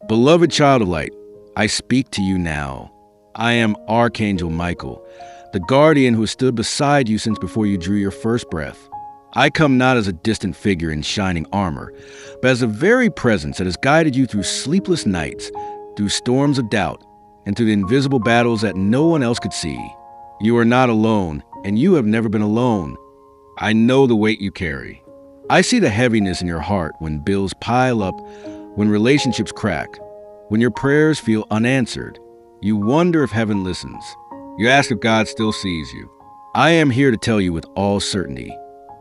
Beloved child of light, I speak to you now. I am Archangel Michael, the guardian who has stood beside you since before you drew your first breath. I come not as a distant figure in shining armor, but as a very presence that has guided you through sleepless nights, through storms of doubt, and through the invisible battles that no one else could see. You are not alone, and you have never been alone. I know the weight you carry. I see the heaviness in your heart when bills pile up, when relationships crack, when your prayers feel unanswered. You wonder if heaven listens. You ask if God still sees you. I am here to tell you with all certainty,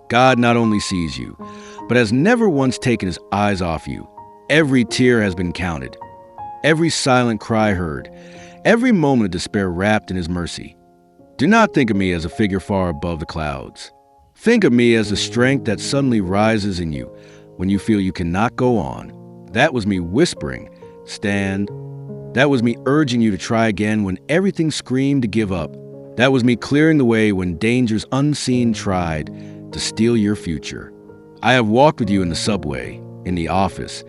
God not only sees you, but has never once taken his eyes off you. Every tear has been counted, every silent cry heard, every moment of despair wrapped in his mercy. Do not think of me as a figure far above the clouds. Think of me as the strength that suddenly rises in you when you feel you cannot go on. That was me whispering, stand. That was me urging you to try again when everything screamed to give up. That was me clearing the way when dangers unseen tried to steal your future. I have walked with you in the subway, in the office,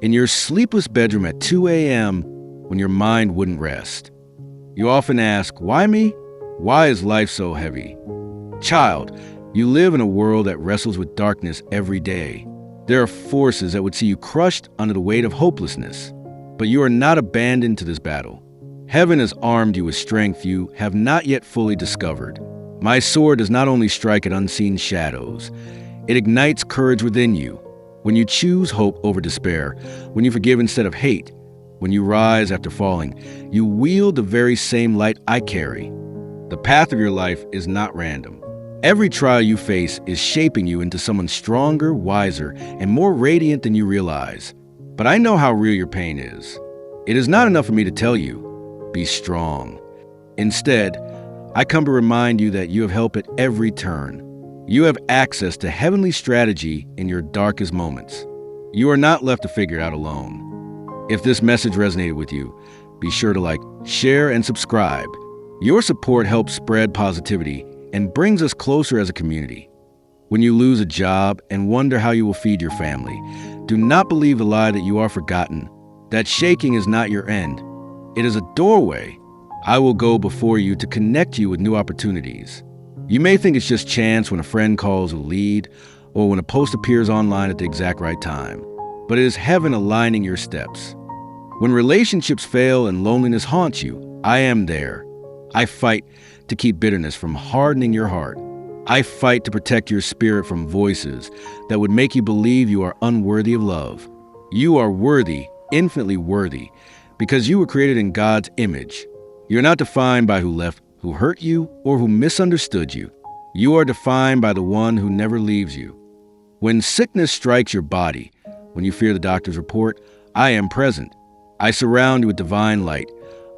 in your sleepless bedroom at 2 a.m. when your mind wouldn't rest. You often ask, why me? Why is life so heavy? Child, you live in a world that wrestles with darkness every day. There are forces that would see you crushed under the weight of hopelessness, but you are not abandoned to this battle. Heaven has armed you with strength you have not yet fully discovered. My sword does not only strike at unseen shadows, it ignites courage within you. When you choose hope over despair, when you forgive instead of hate, when you rise after falling, you wield the very same light I carry. The path of your life is not random. Every trial you face is shaping you into someone stronger, wiser, and more radiant than you realize. But I know how real your pain is. It is not enough for me to tell you, be strong. Instead, I come to remind you that you have help at every turn. You have access to heavenly strategy in your darkest moments. You are not left to figure it out alone. If this message resonated with you, be sure to like, share, and subscribe. Your support helps spread positivity and brings us closer as a community. When you lose a job and wonder how you will feed your family, do not believe the lie that you are forgotten. That shaking is not your end. It is a doorway. I will go before you to connect you with new opportunities. You may think it's just chance when a friend calls a lead or when a post appears online at the exact right time, but it is heaven aligning your steps. When relationships fail and loneliness haunts you, I am there. I fight to keep bitterness from hardening your heart. I fight to protect your spirit from voices that would make you believe you are unworthy of love. You are worthy, infinitely worthy, because you were created in God's image. You're not defined by who left, who hurt you, or who misunderstood you. You are defined by the one who never leaves you. When sickness strikes your body, when you fear the doctor's report, I am present. I surround you with divine light,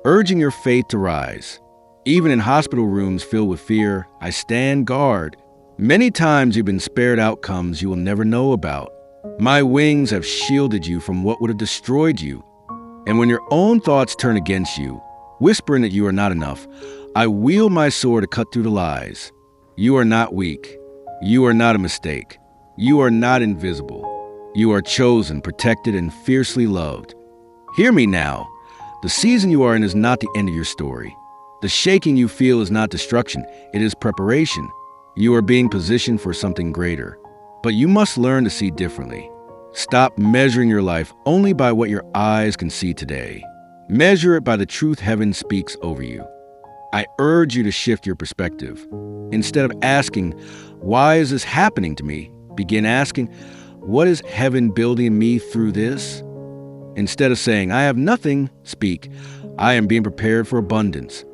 urging your faith to rise. Even in hospital rooms filled with fear, I stand guard. Many times you've been spared outcomes you will never know about. My wings have shielded you from what would have destroyed you. And when your own thoughts turn against you, whispering that you are not enough, I wield my sword to cut through the lies. You are not weak. You are not a mistake. You are not invisible. You are chosen, protected, and fiercely loved. Hear me now. The season you are in is not the end of your story. The shaking you feel is not destruction. It is preparation. You are being positioned for something greater. But you must learn to see differently. Stop measuring your life only by what your eyes can see today. Measure it by the truth heaven speaks over you. I urge you to shift your perspective. Instead of asking, why is this happening to me? Begin asking, what is heaven building in me through this? Instead of saying, I have nothing, speak, I am being prepared for abundance.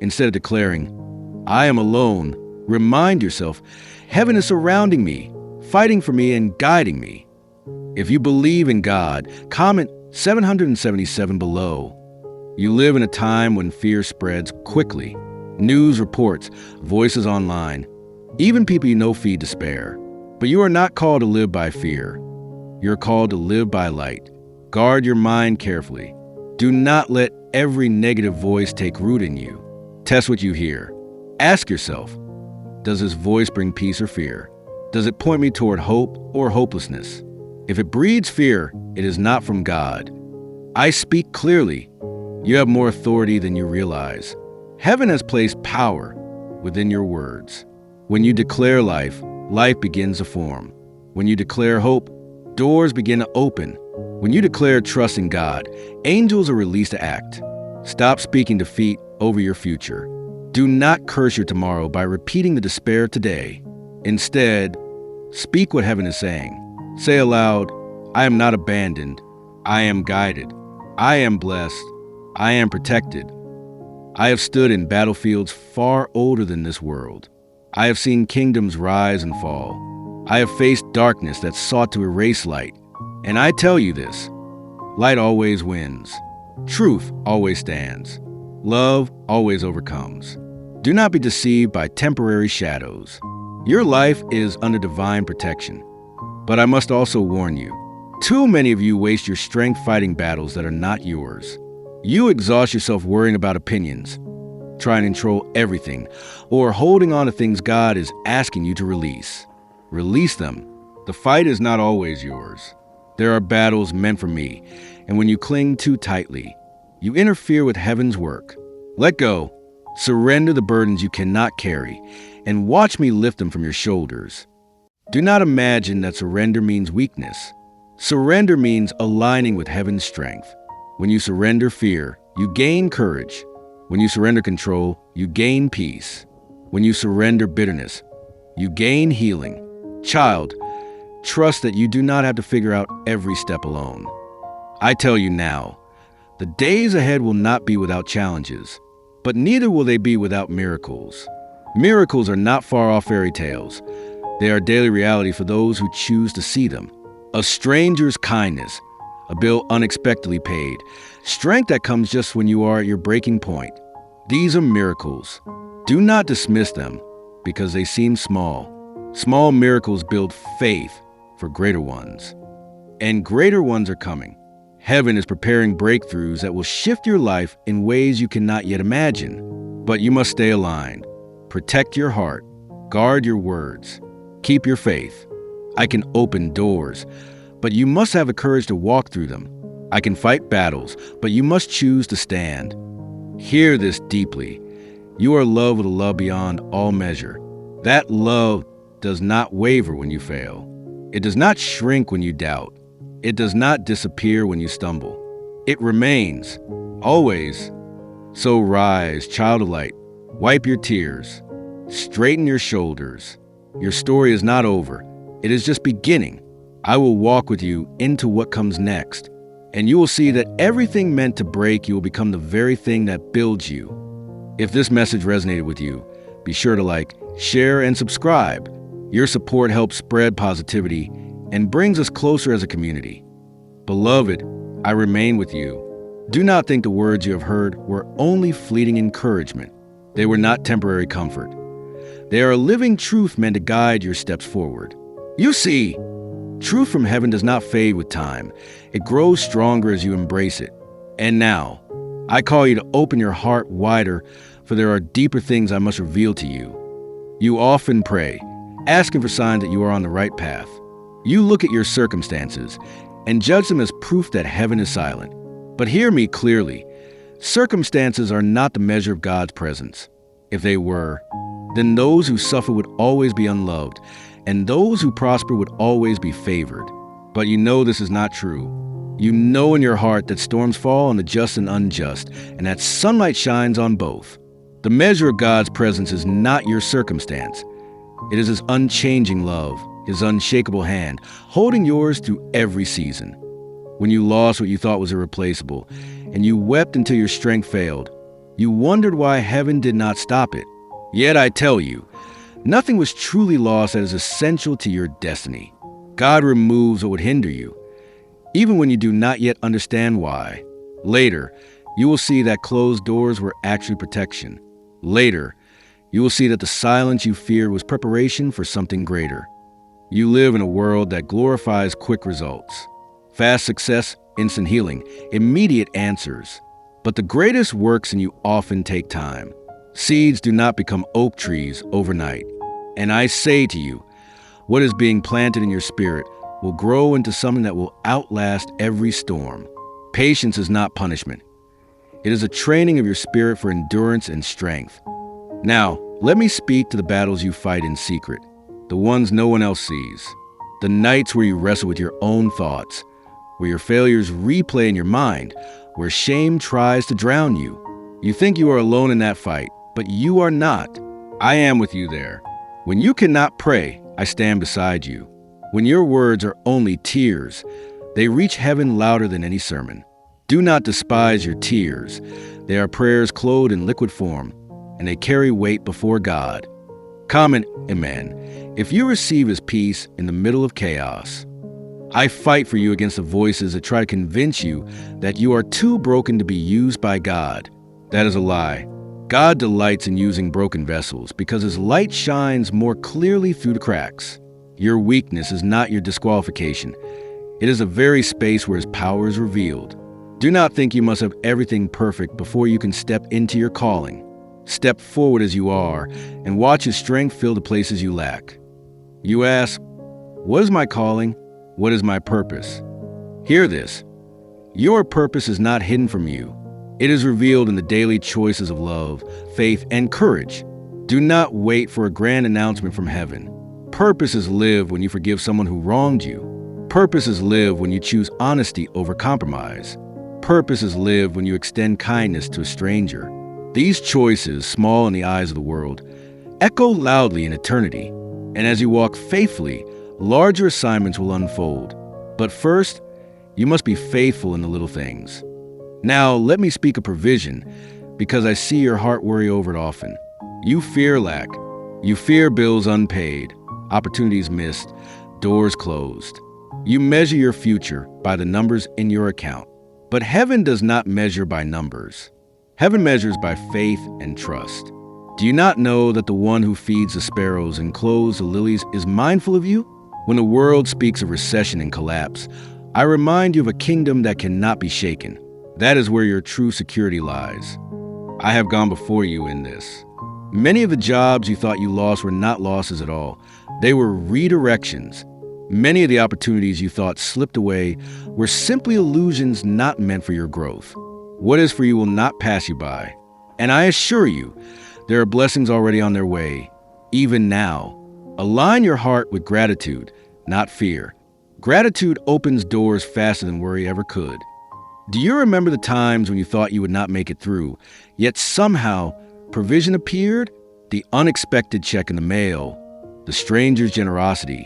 Instead of declaring, I am alone, remind yourself, heaven is surrounding me, fighting for me and guiding me. If you believe in God, comment 777 below. You live in a time when fear spreads quickly. News reports, voices online, even people you know feed despair. But you are not called to live by fear. You're called to live by light. Guard your mind carefully. Do not let every negative voice take root in you. Test what you hear. Ask yourself, does this voice bring peace or fear? Does it point me toward hope or hopelessness? If it breeds fear, it is not from God. I speak clearly. You have more authority than you realize. Heaven has placed power within your words. When you declare life, life begins to form. When you declare hope, doors begin to open. When you declare trust in God, angels are released to act. Stop speaking defeat over your future. Do not curse your tomorrow by repeating the despair of today. Instead, speak what heaven is saying. Say aloud, I am not abandoned. I am guided. I am blessed. I am protected. I have stood in battlefields far older than this world. I have seen kingdoms rise and fall. I have faced darkness that sought to erase light. And I tell you this, light always wins. Truth always stands. Love always overcomes. Do not be deceived by temporary shadows. Your life is under divine protection. But I must also warn you, too many of you waste your strength fighting battles that are not yours. You exhaust yourself worrying about opinions, trying to control everything, or holding on to things God is asking you to release. Release them. The fight is not always yours. There are battles meant for me, and when you cling too tightly, you interfere with heaven's work. Let go. Surrender the burdens you cannot carry, and watch me lift them from your shoulders. Do not imagine that surrender means weakness. Surrender means aligning with heaven's strength. When you surrender fear, you gain courage. When you surrender control, you gain peace. When you surrender bitterness, you gain healing. Child, trust that you do not have to figure out every step alone. I tell you now, the days ahead will not be without challenges, but neither will they be without miracles. Miracles are not far off fairy tales. They are daily reality for those who choose to see them. A stranger's kindness, a bill unexpectedly paid, strength that comes just when you are at your breaking point. These are miracles. Do not dismiss them because they seem small. Small miracles build faith for greater ones. And greater ones are coming. Heaven is preparing breakthroughs that will shift your life in ways you cannot yet imagine. But you must stay aligned. Protect your heart. Guard your words. Keep your faith. I can open doors, but you must have the courage to walk through them. I can fight battles, but you must choose to stand. Hear this deeply. You are loved with a love beyond all measure. That love does not waver when you fail. It does not shrink when you doubt. It does not disappear when you stumble. It remains, always. So rise, child of light. Wipe your tears. Straighten your shoulders. Your story is not over. It is just beginning. I will walk with you into what comes next, and you will see that everything meant to break you will become the very thing that builds you. If this message resonated with you, be sure to like, share, and subscribe. Your support helps spread positivity and brings us closer as a community. Beloved, I remain with you. Do not think the words you have heard were only fleeting encouragement. They were not temporary comfort. They are a living truth meant to guide your steps forward. You see, truth from heaven does not fade with time. It grows stronger as you embrace it. And now, I call you to open your heart wider, for there are deeper things I must reveal to you. You often pray, asking for signs that you are on the right path. You look at your circumstances and judge them as proof that heaven is silent. But hear me clearly. Circumstances are not the measure of God's presence. If they were, then those who suffer would always be unloved, and those who prosper would always be favored. But you know this is not true. You know in your heart that storms fall on the just and unjust, and that sunlight shines on both. The measure of God's presence is not your circumstance. It is His unchanging love, His unshakable hand, holding yours through every season. When you lost what you thought was irreplaceable, and you wept until your strength failed, you wondered why heaven did not stop it. Yet I tell you, nothing was truly lost that is essential to your destiny. God removes what would hinder you, even when you do not yet understand why. Later, you will see that closed doors were actually protection. Later, you will see that the silence you feared was preparation for something greater. You live in a world that glorifies quick results. Fast success, instant healing, immediate answers. But the greatest works in you often take time. Seeds do not become oak trees overnight. And I say to you, what is being planted in your spirit will grow into something that will outlast every storm. Patience is not punishment. It is a training of your spirit for endurance and strength. Now, let me speak to the battles you fight in secret, the ones no one else sees, the nights where you wrestle with your own thoughts, where your failures replay in your mind, where shame tries to drown you. You think you are alone in that fight, but you are not. I am with you there. When you cannot pray, I stand beside you. When your words are only tears, they reach heaven louder than any sermon. Do not despise your tears. They are prayers clothed in liquid form, and they carry weight before God. Comment, Amen, if you receive His peace in the middle of chaos. I fight for you against the voices that try to convince you that you are too broken to be used by God. That is a lie. God delights in using broken vessels because His light shines more clearly through the cracks. Your weakness is not your disqualification. It is a very space where His power is revealed. Do not think you must have everything perfect before you can step into your calling. Step forward as you are and watch His strength fill the places you lack. You ask, what is my calling? What is my purpose? Hear this. Your purpose is not hidden from you. It is revealed in the daily choices of love, faith, and courage. Do not wait for a grand announcement from heaven. Purpose is lived when you forgive someone who wronged you. Purpose is lived when you choose honesty over compromise. Purpose is lived when you extend kindness to a stranger. These choices, small in the eyes of the world, echo loudly in eternity. And as you walk faithfully, larger assignments will unfold. But first, you must be faithful in the little things. Now, let me speak of provision, because I see your heart worry over it often. You fear lack. You fear bills unpaid, opportunities missed, doors closed. You measure your future by the numbers in your account. But heaven does not measure by numbers. Heaven measures by faith and trust. Do you not know that the one who feeds the sparrows and clothes the lilies is mindful of you? When the world speaks of recession and collapse, I remind you of a kingdom that cannot be shaken. That is where your true security lies. I have gone before you in this. Many of the jobs you thought you lost were not losses at all. They were redirections. Many of the opportunities you thought slipped away were simply illusions not meant for your growth. What is for you will not pass you by. And I assure you, there are blessings already on their way, even now. Align your heart with gratitude, not fear. Gratitude opens doors faster than worry ever could. Do you remember the times when you thought you would not make it through, yet somehow provision appeared? The unexpected check in the mail, the stranger's generosity,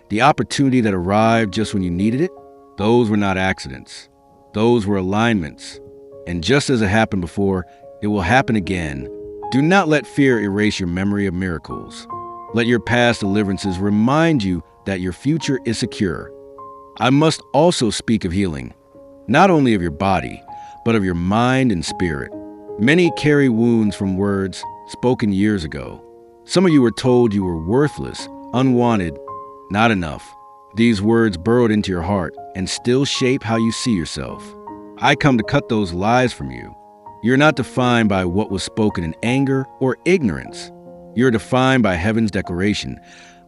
the opportunity that arrived just when you needed it? Those were not accidents. Those were alignments. And just as it happened before, it will happen again. Do not let fear erase your memory of miracles. Let your past deliverances remind you that your future is secure. I must also speak of healing, not only of your body, but of your mind and spirit. Many carry wounds from words spoken years ago. Some of you were told you were worthless, unwanted, not enough. These words burrowed into your heart and still shape how you see yourself. I come to cut those lies from you. You're not defined by what was spoken in anger or ignorance. You're defined by heaven's declaration,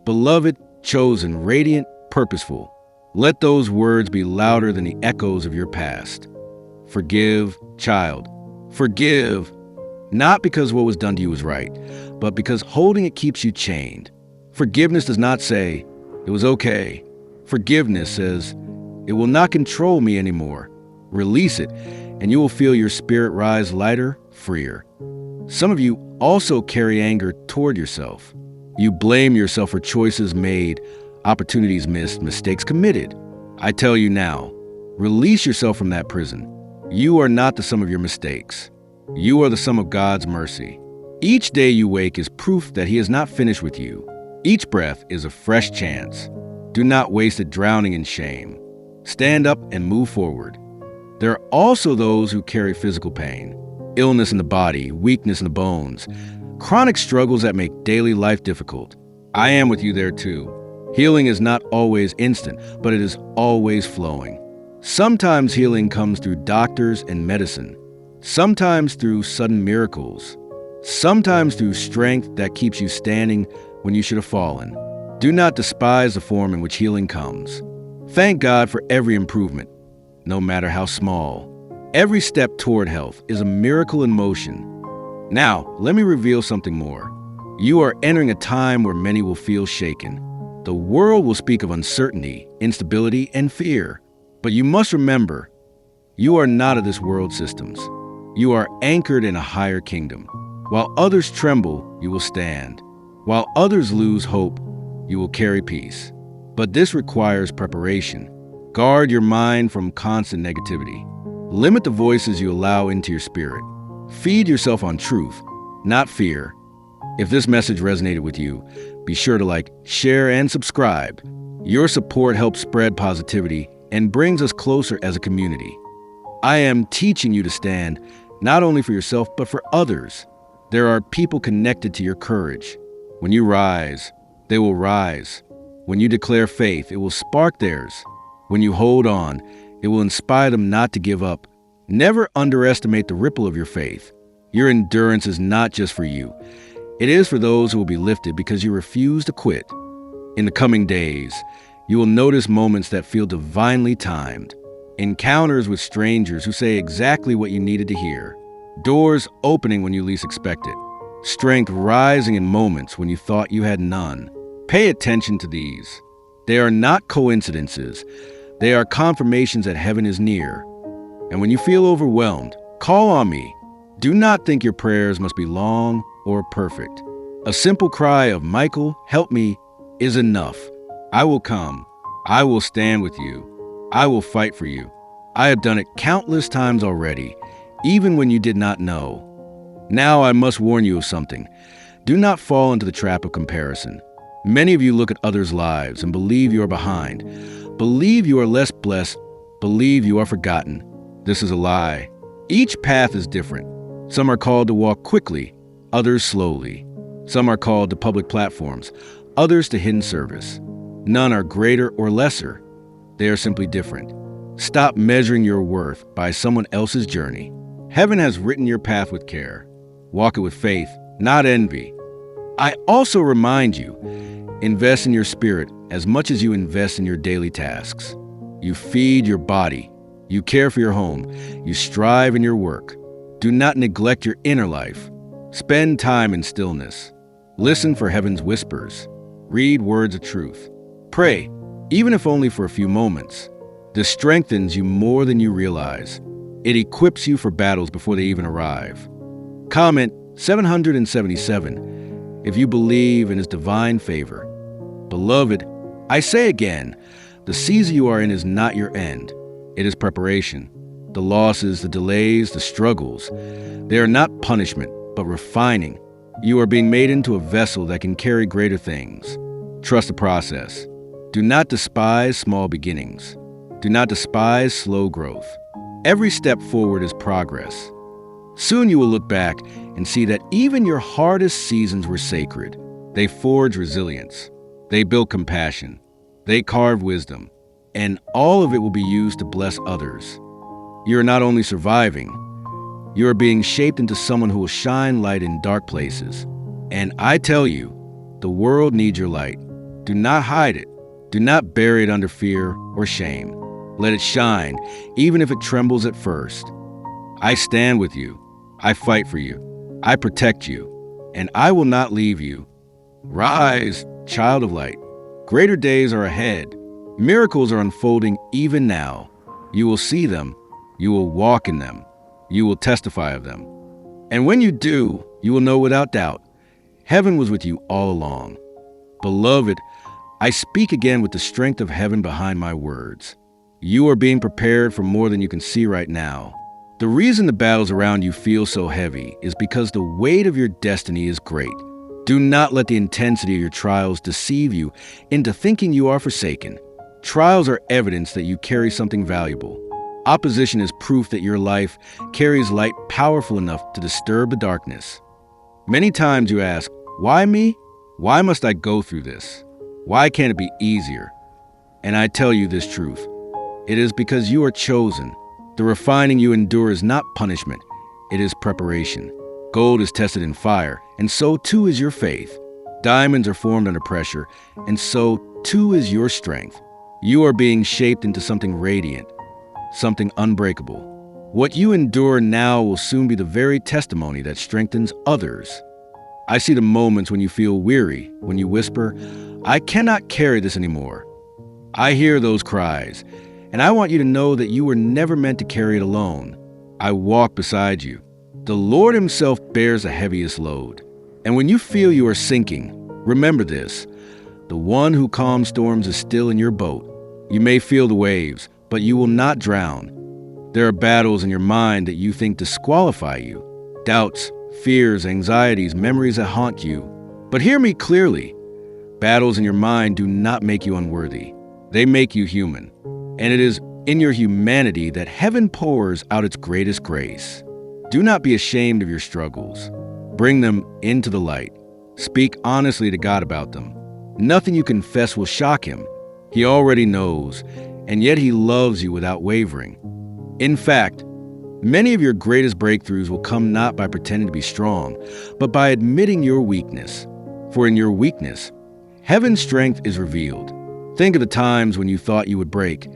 beloved, chosen, radiant, purposeful. Let those words be louder than the echoes of your past. Forgive, child. Forgive, not because what was done to you was right, but because holding it keeps you chained. Forgiveness does not say, it was okay. Forgiveness says, it will not control me anymore. Release it, and you will feel your spirit rise lighter, freer. Some of you also carry anger toward yourself. You blame yourself for choices made, opportunities missed, mistakes committed. I tell you now, release yourself from that prison. You are not the sum of your mistakes. You are the sum of God's mercy. Each day you wake is proof that He is not finished with you. Each breath is a fresh chance. Do not waste it drowning in shame. Stand up and move forward. There are also those who carry physical pain, illness in the body, weakness in the bones, chronic struggles that make daily life difficult. I am with you there too. Healing is not always instant, but it is always flowing. Sometimes healing comes through doctors and medicine. Sometimes through sudden miracles. Sometimes through strength that keeps you standing when you should have fallen. Do not despise the form in which healing comes. Thank God for every improvement, no matter how small. Every step toward health is a miracle in motion. Now, let me reveal something more. You are entering a time where many will feel shaken. The world will speak of uncertainty, instability, and fear. But you must remember, you are not of this world's systems. You are anchored in a higher kingdom. While others tremble, you will stand. While others lose hope, you will carry peace. But this requires preparation. Guard your mind from constant negativity. Limit the voices you allow into your spirit. Feed yourself on truth, not fear. If this message resonated with you, be sure to like, share, and subscribe. Your support helps spread positivity and brings us closer as a community. I am teaching you to stand not only for yourself, but for others. There are people connected to your courage. When you rise, they will rise. When you declare faith, it will spark theirs. When you hold on, it will inspire them not to give up. Never underestimate the ripple of your faith. Your endurance is not just for you. It is for those who will be lifted because you refuse to quit. In the coming days, you will notice moments that feel divinely timed. Encounters with strangers who say exactly what you needed to hear. Doors opening when you least expect it. Strength rising in moments when you thought you had none. Pay attention to these. They are not coincidences. They are confirmations that heaven is near. And when you feel overwhelmed, call on me. Do not think your prayers must be long or perfect. A simple cry of, "Michael, help me," is enough. I will come. I will stand with you. I will fight for you. I have done it countless times already, even when you did not know. Now I must warn you of something. Do not fall into the trap of comparison. Many of you look at others' lives and believe you are behind. Believe you are less blessed. Believe you are forgotten. This is a lie. Each path is different. Some are called to walk quickly, others slowly. Some are called to public platforms, others to hidden service. None are greater or lesser. They are simply different. Stop measuring your worth by someone else's journey. Heaven has written your path with care. Walk it with faith, not envy. I also remind you, invest in your spirit as much as you invest in your daily tasks. You feed your body. You care for your home. You strive in your work. Do not neglect your inner life. Spend time in stillness. Listen for heaven's whispers. Read words of truth. Pray, even if only for a few moments. This strengthens you more than you realize. It equips you for battles before they even arrive. Comment 777 if you believe in His divine favor. Beloved, I say again, the season you are in is not your end. It is preparation. The losses, the delays, the struggles, they are not punishment, but refining. You are being made into a vessel that can carry greater things. Trust the process. Do not despise small beginnings. Do not despise slow growth. Every step forward is progress. Soon you will look back and see that even your hardest seasons were sacred. They forged resilience. They built compassion. They carved wisdom. And all of it will be used to bless others. You are not only surviving, you are being shaped into someone who will shine light in dark places. And I tell you, the world needs your light. Do not hide it. Do not bury it under fear or shame. Let it shine, even if it trembles at first. I stand with you. I fight for you. I protect you. And I will not leave you. Rise, child of light. Greater days are ahead. Miracles are unfolding even now. You will see them. You will walk in them. You will testify of them. And when you do, you will know without doubt, heaven was with you all along. Beloved, I speak again with the strength of heaven behind my words. You are being prepared for more than you can see right now. The reason the battles around you feel so heavy is because the weight of your destiny is great. Do not let the intensity of your trials deceive you into thinking you are forsaken. Trials are evidence that you carry something valuable. Opposition is proof that your life carries light powerful enough to disturb the darkness. Many times you ask, why me? Why must I go through this? Why can't it be easier? And I tell you this truth. It is because you are chosen. The refining you endure is not punishment. It is preparation. Gold is tested in fire, and so too is your faith. Diamonds are formed under pressure, and so too is your strength. You are being shaped into something radiant. something unbreakable. What you endure now will soon be the very testimony that strengthens others. I see the moments when you feel weary, when you whisper, "I cannot carry this anymore." I hear those cries, and I want you to know that you were never meant to carry it alone. I walk beside you. The Lord Himself bears the heaviest load. And when you feel you are sinking, remember this: the one who calms storms is still in your boat. You may feel the waves, but you will not drown. There are battles in your mind that you think disqualify you. Doubts, fears, anxieties, memories that haunt you. But hear me clearly. Battles in your mind do not make you unworthy. They make you human. And it is in your humanity that heaven pours out its greatest grace. Do not be ashamed of your struggles. Bring them into the light. Speak honestly to God about them. Nothing you confess will shock Him. He already knows, and yet He loves you without wavering. In fact, many of your greatest breakthroughs will come not by pretending to be strong, but by admitting your weakness. For in your weakness, heaven's strength is revealed. Think of the times when you thought you would break,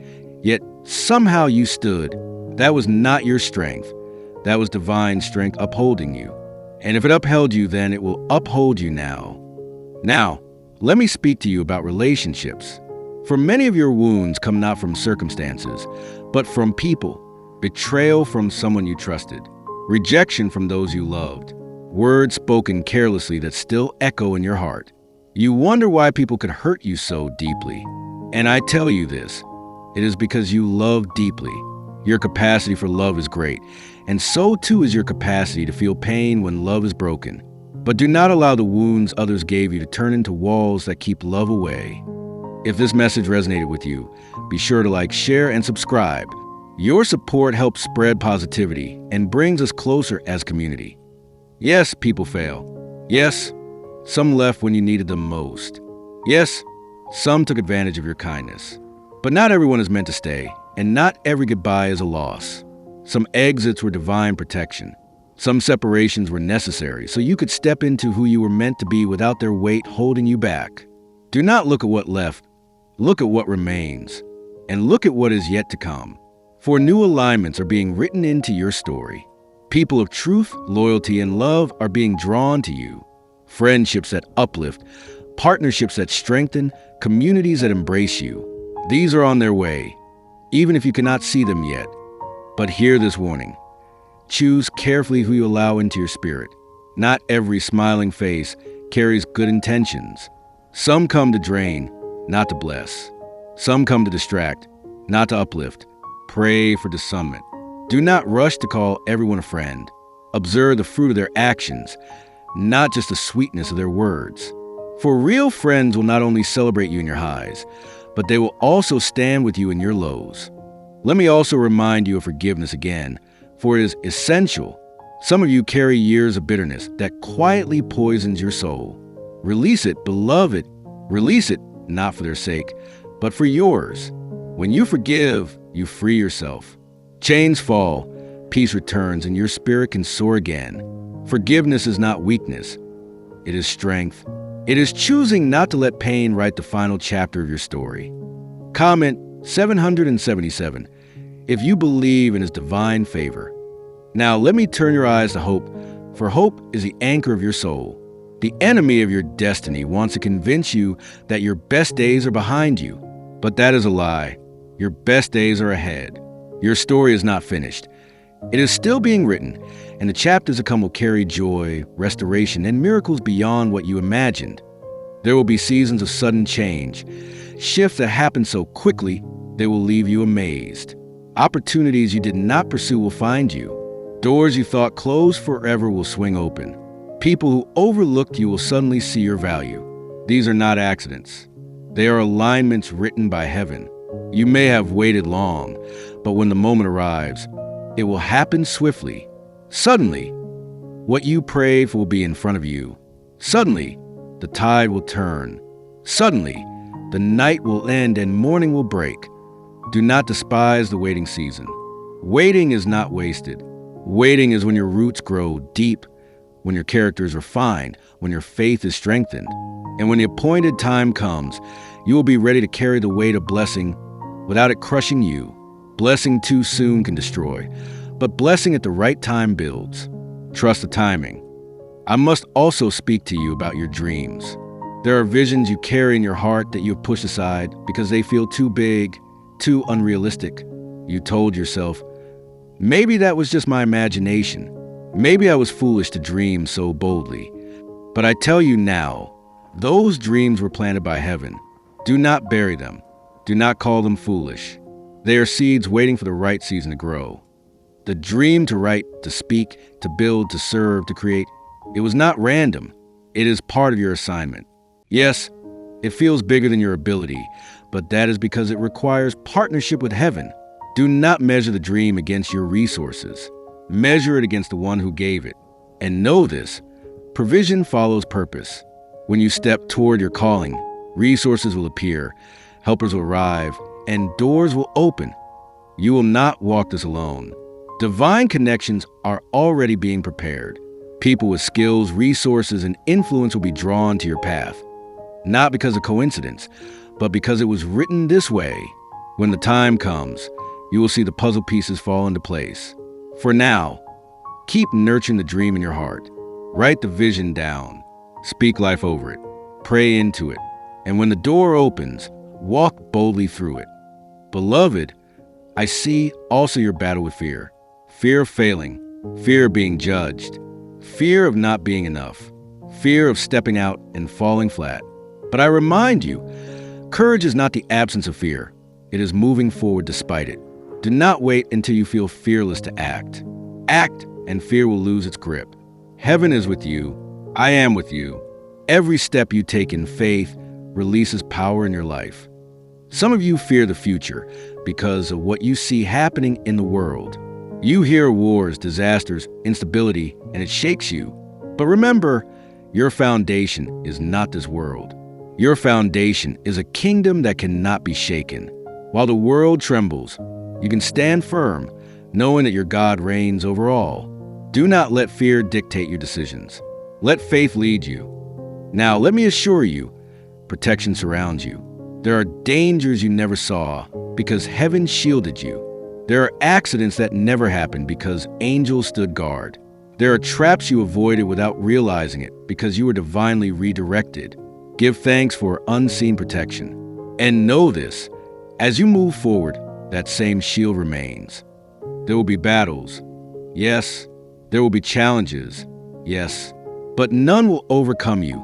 yet somehow you stood. That was not your strength. That was divine strength upholding you. And if it upheld you then, it will uphold you now. Now, let me speak to you about relationships. For many of your wounds come not from circumstances, but from people. Betrayal from someone you trusted. Rejection from those you loved. Words spoken carelessly that still echo in your heart. You wonder why people could hurt you so deeply. And I tell you this, it is because you love deeply. Your capacity for love is great, and so too is your capacity to feel pain when love is broken. But do not allow the wounds others gave you to turn into walls that keep love away. If this message resonated with you, be sure to like, share, and subscribe. Your support helps spread positivity and brings us closer as a community. Yes, people fail. Yes, some left when you needed them most. Yes, some took advantage of your kindness. But not everyone is meant to stay, and not every goodbye is a loss. Some exits were divine protection. Some separations were necessary so you could step into who you were meant to be without their weight holding you back. Do not look at what left. Look at what remains. And look at what is yet to come. For new alignments are being written into your story. People of truth, loyalty, and love are being drawn to you. Friendships that uplift, partnerships that strengthen, communities that embrace you. These are on their way, even if you cannot see them yet. But hear this warning. Choose carefully who you allow into your spirit. Not every smiling face carries good intentions. Some come to drain, not to bless. Some come to distract, not to uplift. Pray for discernment. Do not rush to call everyone a friend. Observe the fruit of their actions, not just the sweetness of their words. For real friends will not only celebrate you in your highs, but they will also stand with you in your lows. Let me also remind you of forgiveness again, for it is essential. Some of you carry years of bitterness that quietly poisons your soul. Release it, beloved. Release it, not for their sake, but for yours. When you forgive, you free yourself. Chains fall, peace returns, and your spirit can soar again. Forgiveness is not weakness. It is strength. It is choosing not to let pain write the final chapter of your story. Comment 777 if you believe in His divine favor. Now let me turn your eyes to hope, for hope is the anchor of your soul. The enemy of your destiny wants to convince you that your best days are behind you, but that is a lie. Your best days are ahead. Your story is not finished. It is still being written, and the chapters to come will carry joy, restoration, and miracles beyond what you imagined. There will be seasons of sudden change, shifts that happen so quickly they will leave you amazed. Opportunities you did not pursue will find you. Doors you thought closed forever will swing open. People who overlooked you will suddenly see your value. These are not accidents. They are alignments written by heaven. You may have waited long, but when the moment arrives, it will happen swiftly. Suddenly, what you prayed for will be in front of you. Suddenly, the tide will turn. Suddenly, the night will end and morning will break. Do not despise the waiting season. Waiting is not wasted. Waiting is when your roots grow deep, when your character is refined, when your faith is strengthened. And when the appointed time comes, you will be ready to carry the weight of blessing without it crushing you. Blessing too soon can destroy, but blessing at the right time builds. Trust the timing. I must also speak to you about your dreams. There are visions you carry in your heart that you have pushed aside because they feel too big, too unrealistic. You told yourself, maybe that was just my imagination. Maybe I was foolish to dream so boldly. But I tell you now, those dreams were planted by heaven. Do not bury them. Do not call them foolish. They are seeds waiting for the right season to grow. The dream to write, to speak, to build, to serve, to create, it was not random. It is part of your assignment. Yes, it feels bigger than your ability, but that is because it requires partnership with heaven. Do not measure the dream against your resources. Measure it against the one who gave it. And know this, provision follows purpose. When you step toward your calling, resources will appear, helpers will arrive, and doors will open. You will not walk this alone. Divine connections are already being prepared. People with skills, resources, and influence will be drawn to your path. Not because of coincidence, but because it was written this way. When the time comes, you will see the puzzle pieces fall into place. For now, keep nurturing the dream in your heart. Write the vision down. Speak life over it. Pray into it. And when the door opens, walk boldly through it. Beloved, I see also your battle with fear. Fear of failing, fear of being judged, fear of not being enough, fear of stepping out and falling flat. But I remind you, courage is not the absence of fear. It is moving forward despite it. Do not wait until you feel fearless to act. Act, and fear will lose its grip. Heaven is with you. I am with you. Every step you take in faith releases power in your life. Some of you fear the future because of what you see happening in the world. You hear wars, disasters, instability, and it shakes you. But remember, your foundation is not this world. Your foundation is a kingdom that cannot be shaken. While the world trembles, you can stand firm, knowing that your God reigns over all. Do not let fear dictate your decisions. Let faith lead you. Now, let me assure you, protection surrounds you. There are dangers you never saw because heaven shielded you. There are accidents that never happened because angels stood guard. There are traps you avoided without realizing it because you were divinely redirected. Give thanks for unseen protection. And know this, as you move forward, that same shield remains. There will be battles. Yes. There will be challenges. Yes. But none will overcome you,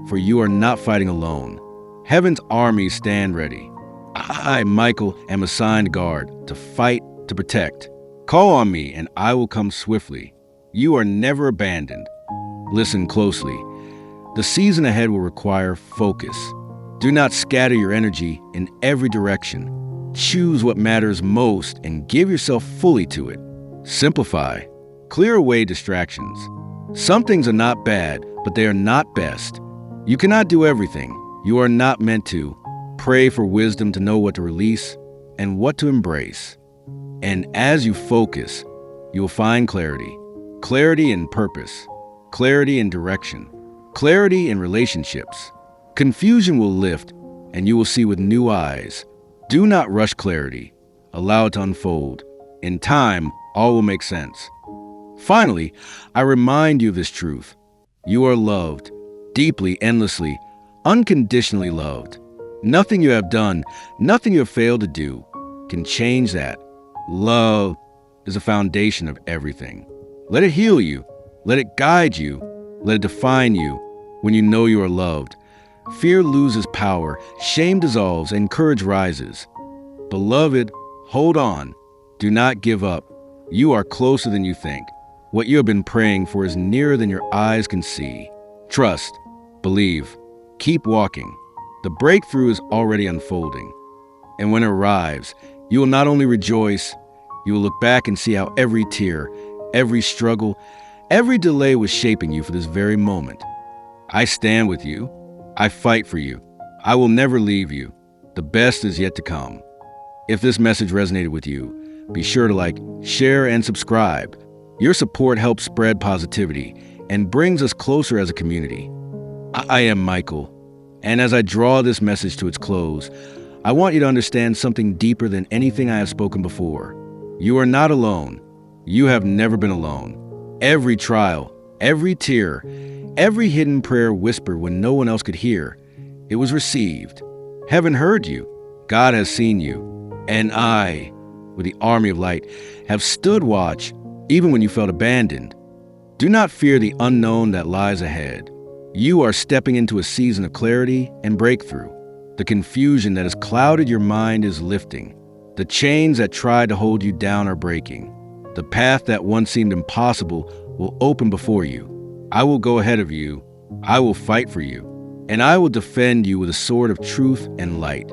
for you are not fighting alone. Heaven's armies stand ready. I, Michael, am assigned guard to fight, to protect. Call on me, and I will come swiftly. You are never abandoned. Listen closely. The season ahead will require focus. Do not scatter your energy in every direction. Choose what matters most and give yourself fully to it. Simplify. Clear away distractions. Some things are not bad, but they are not best. You cannot do everything. You are not meant to. Pray for wisdom to know what to release and what to embrace. And as you focus, you will find clarity. Clarity in purpose. Clarity in direction. Clarity in relationships. Confusion will lift, and you will see with new eyes. Do not rush clarity. Allow it to unfold. In time, all will make sense. Finally, I remind you of this truth. You are loved, deeply, endlessly, unconditionally loved. Nothing you have done, nothing you have failed to do, can change that. Love is the foundation of everything. Let it heal you. Let it guide you. Let it define you. When you know you are loved, fear loses power, shame dissolves, and courage rises. Beloved, hold on. Do not give up. You are closer than you think. What you have been praying for is nearer than your eyes can see. Trust. Believe. Keep walking. The breakthrough is already unfolding. And when it arrives, you will not only rejoice, you will look back and see how every tear, every struggle, every delay was shaping you for this very moment. I stand with you. I fight for you. I will never leave you. The best is yet to come. If this message resonated with you, be sure to like, share, and subscribe. Your support helps spread positivity and brings us closer as a community. I am Michael, and as I draw this message to its close, I want you to understand something deeper than anything I have spoken before. You are not alone. You have never been alone. Every trial, every tear, every hidden prayer whispered when no one else could hear, it was received. Heaven heard you. God has seen you. And I, with the army of light, have stood watch even when you felt abandoned. Do not fear the unknown that lies ahead. You are stepping into a season of clarity and breakthrough. The confusion that has clouded your mind is lifting. The chains that tried to hold you down are breaking. The path that once seemed impossible will open before you. I will go ahead of you. I will fight for you. And I will defend you with a sword of truth and light.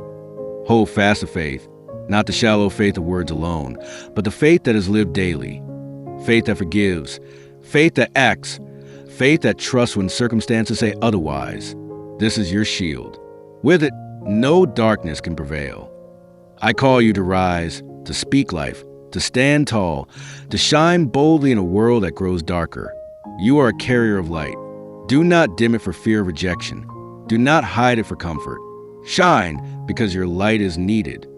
Hold fast to faith, not the shallow faith of words alone, but the faith that is lived daily. Faith that forgives. Faith that acts. Faith that trusts when circumstances say otherwise. This is your shield. With it, no darkness can prevail. I call you to rise, to speak life, to stand tall, to shine boldly in a world that grows darker. You are a carrier of light. Do not dim it for fear of rejection. Do not hide it for comfort. Shine because your light is needed.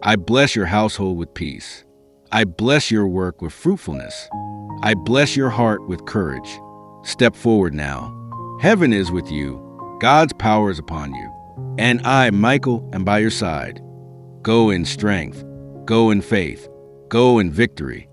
I bless your household with peace. I bless your work with fruitfulness. I bless your heart with courage. Step forward now. Heaven is with you. God's power is upon you. And I, Michael, am by your side. Go in strength. Go in faith. Go in victory.